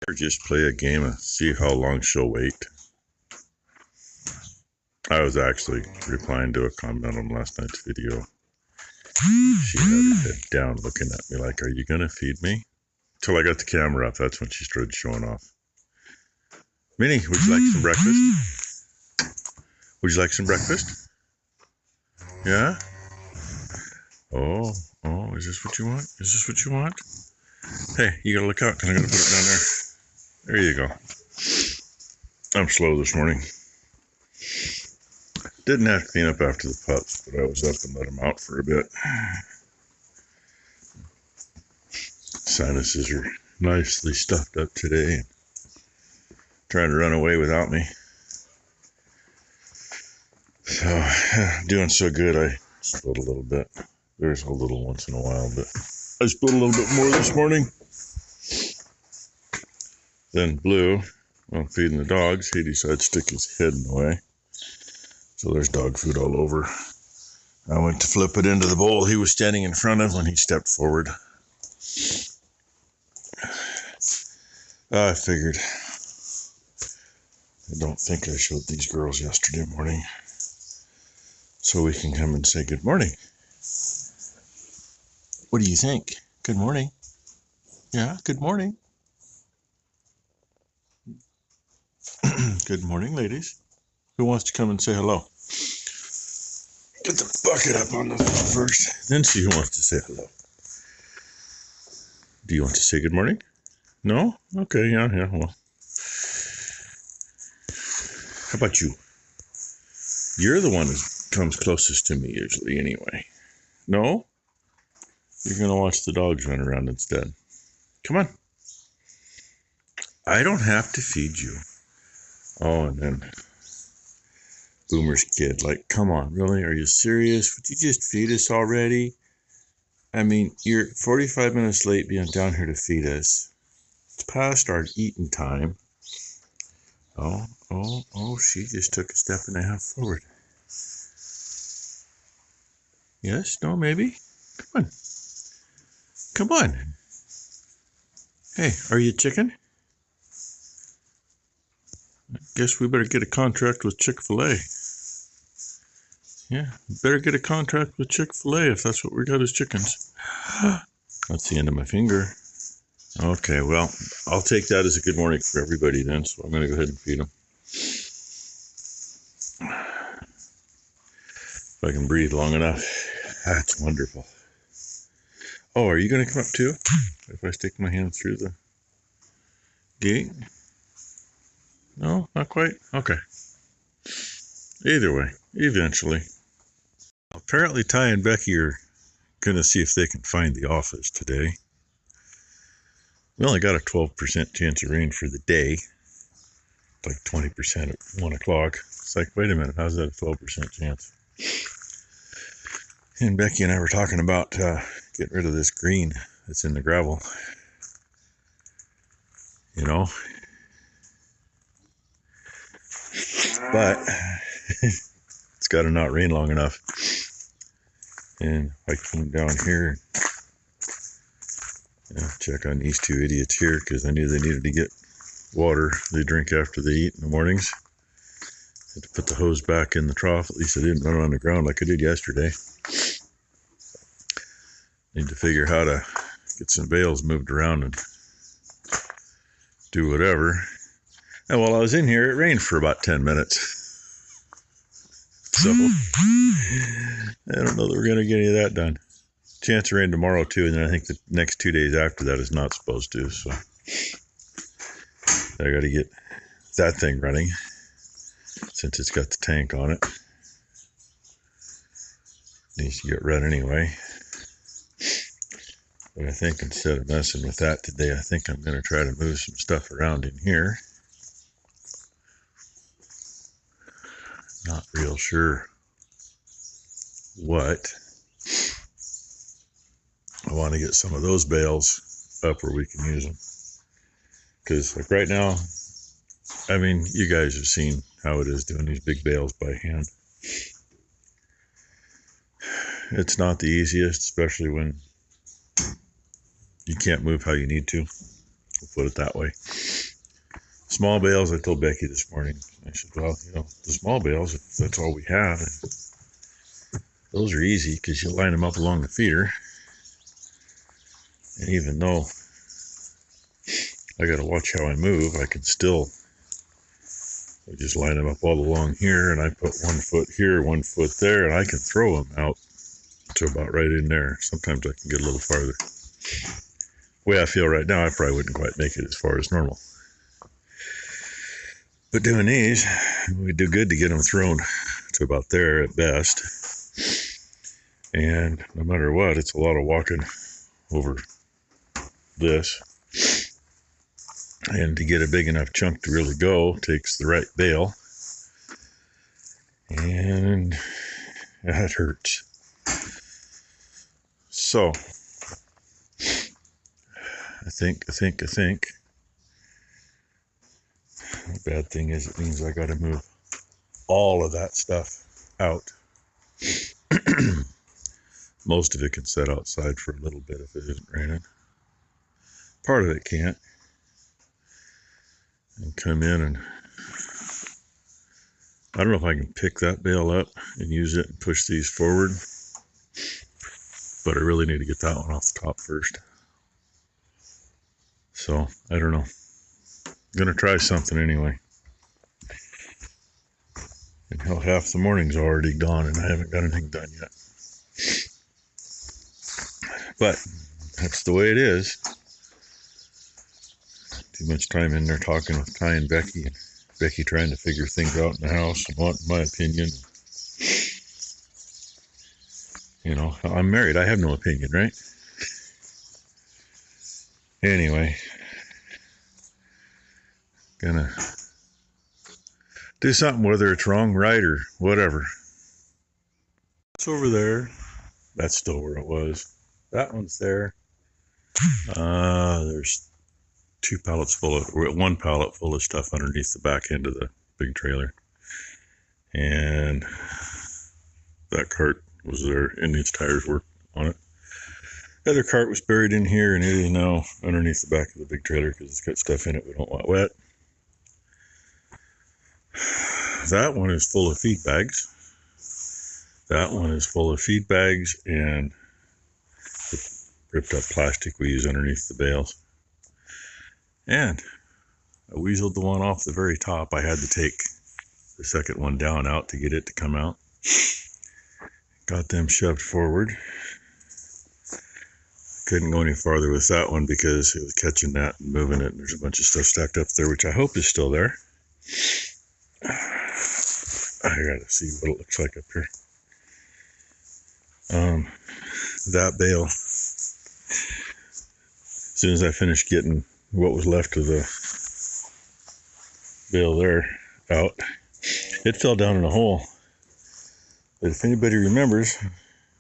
Or just play a game and see how long she'll wait. I was actually replying to a comment on last night's video. She had her head down looking at me like, are you going to feed me? Till I got the camera up, that's when she started showing off. Minnie, would you like some breakfast? Would you like some breakfast? Yeah? Oh, is this what you want? Is this what you want? Hey, you gotta look out, because I'm gonna put it down there. There you go. I'm slow this morning. Didn't have to clean up after the pups, but I was up and let them out for a bit. Sinuses are nicely stuffed up today. Trying to run away without me. So, doing so good, I split a little bit. There's a little once in a while, but I split a little bit more this morning. Then Blue, while feeding the dogs, he decided to stick his head in the way. So there's dog food all over. I went to flip it into the bowl he was standing in front of when he stepped forward. I figured. I don't think I showed these girls yesterday morning. So we can come and say good morning. What do you think? Good morning. Yeah, good morning. Good morning, ladies. Who wants to come and say hello? Get the bucket up on the floor first, then see who wants to say hello. Do you want to say good morning? No? Okay, yeah, well. How about you? You're the one who comes closest to me usually anyway. No? You're going to watch the dogs run around instead. Come on. I don't have to feed you. Oh, and then Boomer's kid, like, come on, really? Are you serious? Would you just feed us already? I mean, you're 45 minutes late being down here to feed us. It's past our eating time. Oh, she just took a step and a half forward. Yes, no, maybe? Come on. Come on. Hey, are you chicken? I guess we better get a contract with Chick-fil-A. Yeah, better get a contract with Chick-fil-A if that's what we got as chickens. That's the end of my finger. Okay, well, I'll take that as a good morning for everybody then, so I'm going to go ahead and feed them. If I can breathe long enough. That's wonderful. Oh, are you going to come up too? If I stick my hand through the gate? No, not quite? Okay. Either way, eventually. Apparently Ty and Becky are going to see if they can find the office today. We only got a 12% chance of rain for the day. Like 20% at 1 o'clock. It's like, wait a minute, how's that a 12% chance? And Becky and I were talking about getting rid of this green that's in the gravel. You know? But it's got to not rain long enough. And I came down here and check on these two idiots here because I knew they needed to get water they drink after they eat in the mornings. Had to put the hose back in the trough. At least I didn't run it on the ground like I did yesterday. Need to figure how to get some bales moved around and do whatever. And while I was in here, it rained for about 10 minutes. So, I don't know that we're going to get any of that done. Chance of rain tomorrow, too, and then I think the next 2 days after that is not supposed to. So, I got to get that thing running since it's got the tank on it. Needs to get run anyway. But I think instead of messing with that today, I think I'm going to try to move some stuff around in here. Not real sure what. I want to get some of those bales up where we can use them. Because like right now, I mean, you guys have seen how it is doing these big bales by hand. It's not the easiest, especially when you can't move how you need to. We'll put it that way. Small bales, I told Becky this morning. I said, well, you know, the small bales, if that's all we have, those are easy because you line them up along the feeder. And even though I got to watch how I move, I can still just line them up all along here, and I put 1 foot here, 1 foot there, and I can throw them out to about right in there. Sometimes I can get a little farther. The way I feel right now, I probably wouldn't quite make it as far as normal. But doing these, we do good to get them thrown to about there at best. And no matter what, it's a lot of walking over this. And to get a big enough chunk to really go takes the right bale. And that hurts. So, I think. The bad thing is it means I got to move all of that stuff out. Most of it can sit outside for a little bit if it isn't raining. Part of it can't. And come in, and I don't know if I can pick that bale up and use it and push these forward, but I really need to get that one off the top first. So, I don't know. I'm going to try something anyway. And hell, half the morning's already gone and I haven't got anything done yet. But that's the way it is. Too much time in there talking with Ty and Becky, and Becky trying to figure things out in the house and wanting my opinion. You know, I'm married. I have no opinion, right? Anyway, gonna do something, whether it's wrong, right, or whatever. It's over there. That's still where it was. That one's there. There's 2 pallets full of, we're at 1 pallet full of stuff underneath the back end of the big trailer. And that cart was there, and its tires were on it. The other cart was buried in here, and it is now underneath the back of the big trailer because it's got stuff in it we don't want wet. That one is full of feed bags. That one is full of feed bags and the ripped up plastic we use underneath the bales. And I weaseled the one off the very top. I had to take the second one down out to get it to come out. Got them shoved forward. Couldn't go any farther with that one because it was catching that and moving it. And there's a bunch of stuff stacked up there, which I hope is still there. I gotta see what it looks like up here. That bale, as soon as I finished getting what was left of the bale there out, it fell down in a hole. But if anybody remembers,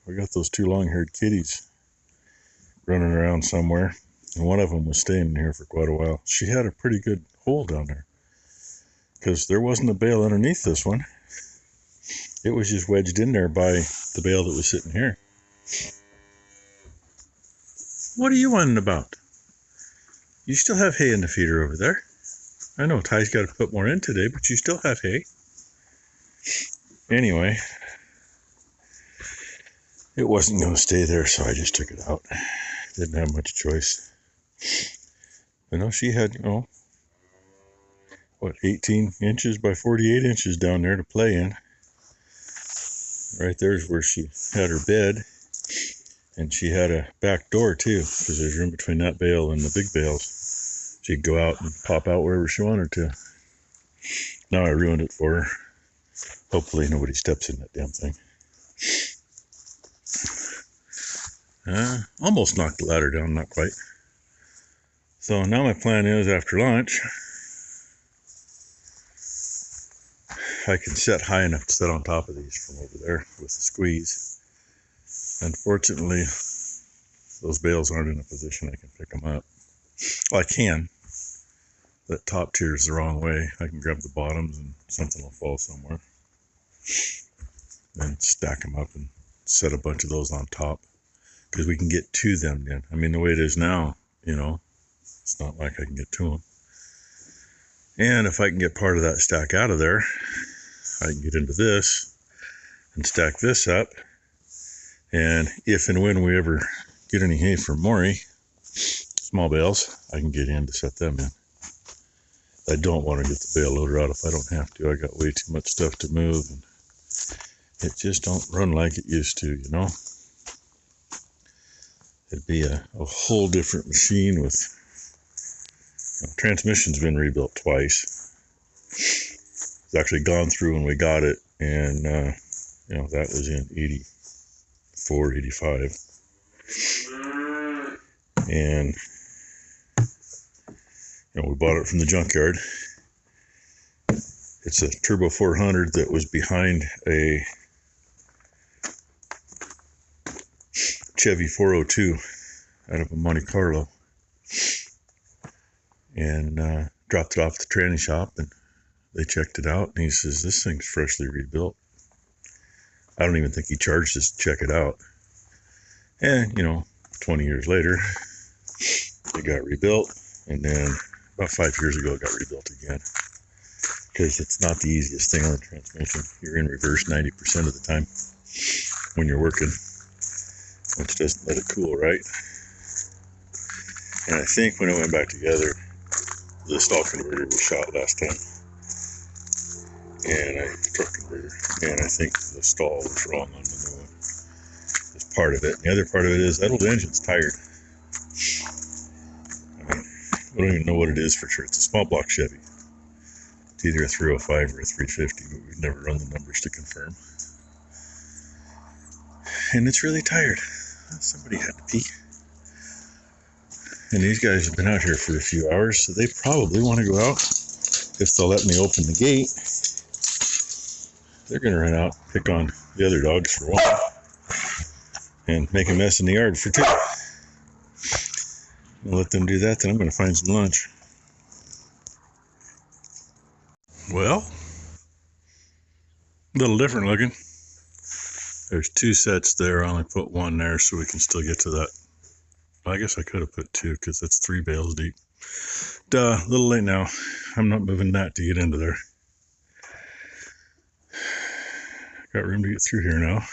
we got those 2 long-haired kitties running around somewhere, and one of them was staying in here for quite a while. She had a pretty good hole down there because there wasn't a bale underneath this one. It was just wedged in there by the bale that was sitting here. What are you wondering about? You still have hay in the feeder over there. I know Ty's got to put more in today, but you still have hay. Anyway, it wasn't going to stay there, so I just took it out. Didn't have much choice. But no, she had, 18 inches by 48 inches down there to play in. Right there's where she had her bed, and she had a back door too, because there's room between that bale and the big bales. She'd go out and pop out wherever she wanted to. Now I ruined it for her. Hopefully nobody steps in that damn thing. Almost knocked the ladder down, not quite. So now my plan is, after lunch, I can set high enough to sit on top of these from over there with the squeeze. Unfortunately, those bales aren't in a position I can pick them up. Well, I can. That top tier is the wrong way. I can grab the bottoms and something will fall somewhere. Then stack them up and set a bunch of those on top, because we can get to them then. I mean, the way it is now, it's not like I can get to them. And if I can get part of that stack out of there, I can get into this and stack this up. And if and when we ever get any hay from Maury, small bales, I can get in to set them in. I don't want to get the bale loader out if I don't have to. I got way too much stuff to move, and it just don't run like it used to, you know. It'd be a whole different machine with, transmission's been rebuilt twice. It's actually gone through when we got it, and that was in 84, 85. And we bought it from the junkyard. It's a Turbo 400 that was behind a Chevy 402 out of a Monte Carlo, and dropped it off at the tranny shop, and they checked it out, and he says, this thing's freshly rebuilt. I don't even think he charged us to check it out. And 20 years later it got rebuilt, and then about 5 years ago it got rebuilt again, because it's not the easiest thing on the transmission. You're in reverse 90% of the time when you're working, which doesn't let it cool right. And I think when it went back together, the stall converter was shot last time, and truck converter, and I think the stall was wrong on the new one. That's part of it. And the other part of it is that old engine's tired. I mean, I don't even know what it is for sure. It's a small block Chevy. It's either a 305 or a 350, but we've never run the numbers to confirm. And it's really tired. Somebody had to pee. And these guys have been out here for a few hours, so they probably want to go out. If they'll let me open the gate, they're going to run out, pick on the other dogs for one, and make a mess in the yard for two. I'll let them do that, then I'm going to find some lunch. Well, a little different looking. There's two sets there. I only put one there so we can still get to that. I guess I could have put two, because that's 3 bales deep. Duh, a little late now. I'm not moving that to get into there. Got room to get through here now.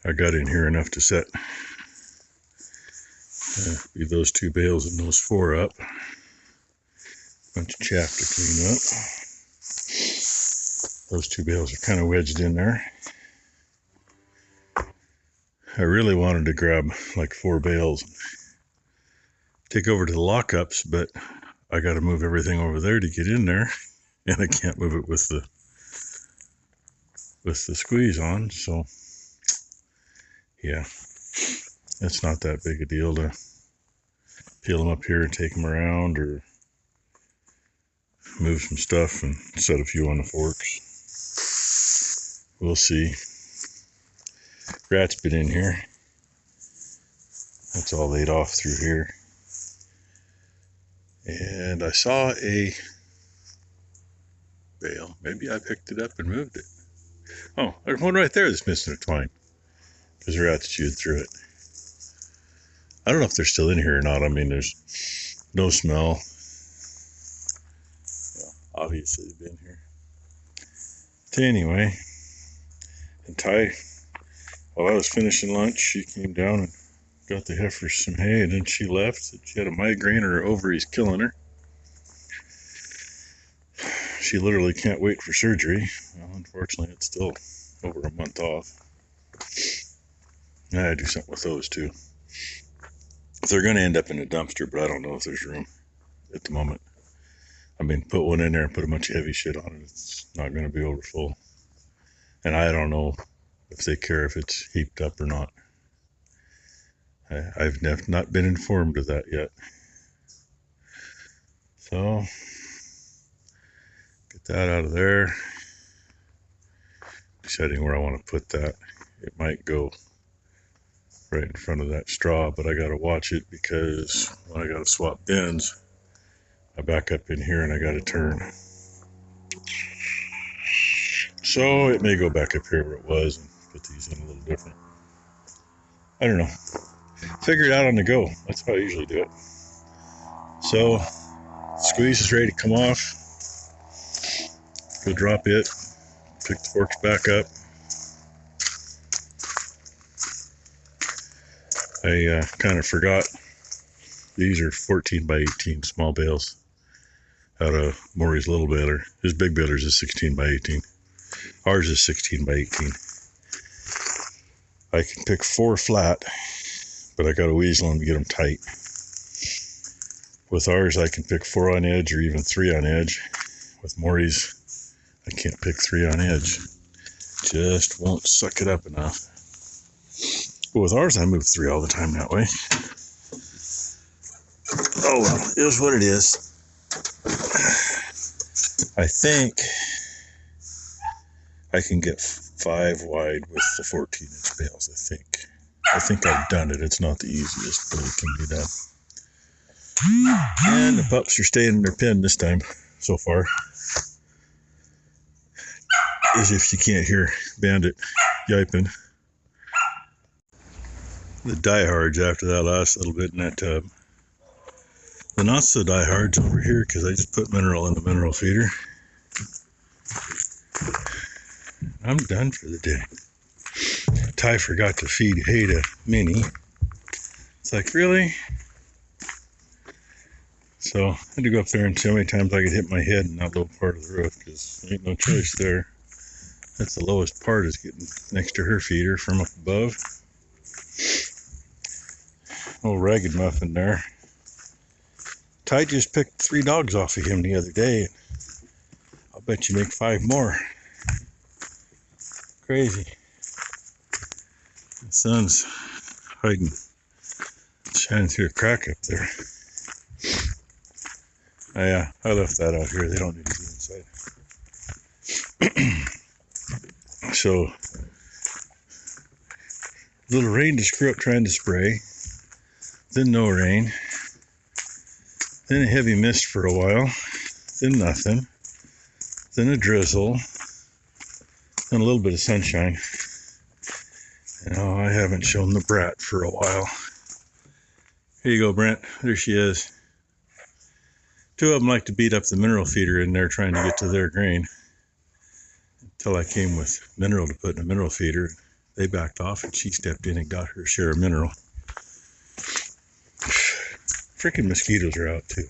I got in here enough to set be those 2 bales and those 4 up. Bunch of chaff to clean up. Those 2 bales are kind of wedged in there. I really wanted to grab like 4 bales, take over to the lockups, but I got to move everything over there to get in there, and I can't move it with the squeeze on. So yeah, it's not that big a deal to peel them up here and take them around, or move some stuff and set a few on the forks. We'll see. Rat's been in here. That's all laid off through here. And I saw a bale. Maybe I picked it up and moved it. Oh, there's one right there that's missing a twine, because rats chewed through it. I don't know if they're still in here or not. I mean, there's no smell. Well, obviously they've been here. But anyway, and Ty, while I was finishing lunch, she came down and got the heifers some hay, and then she left. She had a migraine, or her ovaries killing her. She literally can't wait for surgery. Well, unfortunately, it's still over a month off. I gotta do something with those too. They're going to end up in a dumpster, but I don't know if there's room at the moment. I mean, put one in there and put a bunch of heavy shit on it. It's not going to be over full. And I don't know if they care if it's heaped up or not. I've not been informed of that yet. So, get that out of there. Deciding where I want to put that. It might go right in front of that straw, but I got to watch it, because when I got to swap bins, I back up in here and I got to turn. So it may go back up here where it was and put these in a little different. I don't know. Figure it out on the go. That's how I usually do it. So Squeeze is ready to come off. Go drop it. Pick the forks back up. I kind of forgot. These are 14 by 18 small bales out of Maury's little baler. His big baler's is 16 by 18. Ours is 16 by 18. I can pick 4 flat, but I got to weasel them to get them tight. With ours, I can pick 4 on edge or even 3 on edge. With Maury's, I can't pick 3 on edge. Just won't suck it up enough. But with ours, I move 3 all the time that way. Oh well, it is what it is. I think I can get 5 wide with the 14-inch bales, I think I've done it. It's not the easiest, but it can be done. And the pups are staying in their pen this time, so far. As if you can't hear Bandit yiping. The diehards after that last little bit in that tub. The not so diehards over here because I just put mineral in the mineral feeder. I'm done for the day. Ty forgot to feed Haida Mini. It's like, really? So I had to go up there and see how many times I could hit my head in that low part of the roof because there ain't no choice there. That's the lowest part, is getting next to her feeder from up above. Old ragged muffin there. Ty just picked 3 dogs off of him the other day. I'll bet you make 5 more. Crazy. The sun's hiding, shining through a crack up there. I left that out here. They don't need to be inside. So, little rain to screw up trying to spray. Then no rain. Then a heavy mist for a while. Then nothing. Then a drizzle. Then a little bit of sunshine. And oh, I haven't shown the brat for a while. Here you go, Brent. There she is. 2 of them like to beat up the mineral feeder in there trying to get to their grain. Until I came with mineral to put in a mineral feeder. They backed off and she stepped in and got her share of mineral. Freaking mosquitoes are out too.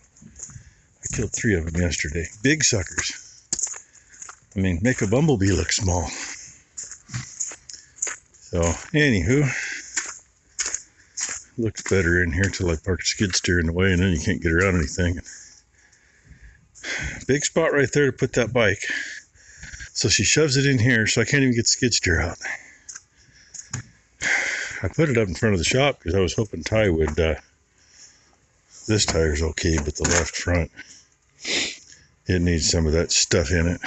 I killed 3 of them yesterday. Big suckers. I mean, make a bumblebee look small. So, anywho, looks better in here till I park a skid steer in the way and then you can't get around anything. Big spot right there to put that bike. So she shoves it in here so I can't even get the skid steer out. I put it up in front of the shop because I was hoping Ty would, this tire's okay, but the left front, it needs some of that stuff in it.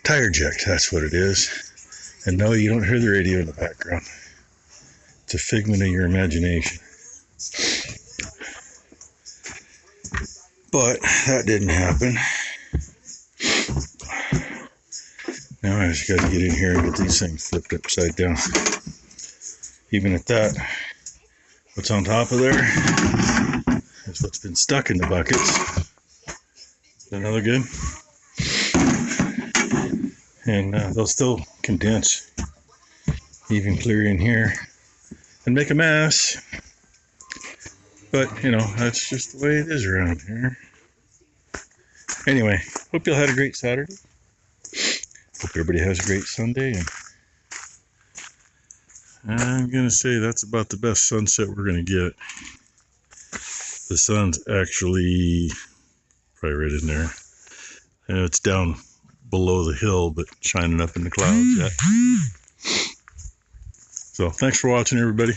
Tire jack, that's what it is. And no, you don't hear the radio in the background. It's a figment of your imagination. But that didn't happen. Now I just got to get in here and get these things flipped upside down. Even at that, what's on top of there is what's been stuck in the buckets. Is that another good? And they'll still condense even clear in here and make a mess. But, you know, that's just the way it is around here. Anyway, hope you all had a great Saturday. Hope everybody has a great Sunday. And I'm going to say that's about the best sunset we're going to get. The sun's actually probably right in there. And it's down below the hill, but shining up in the clouds yet. So, thanks for watching, everybody.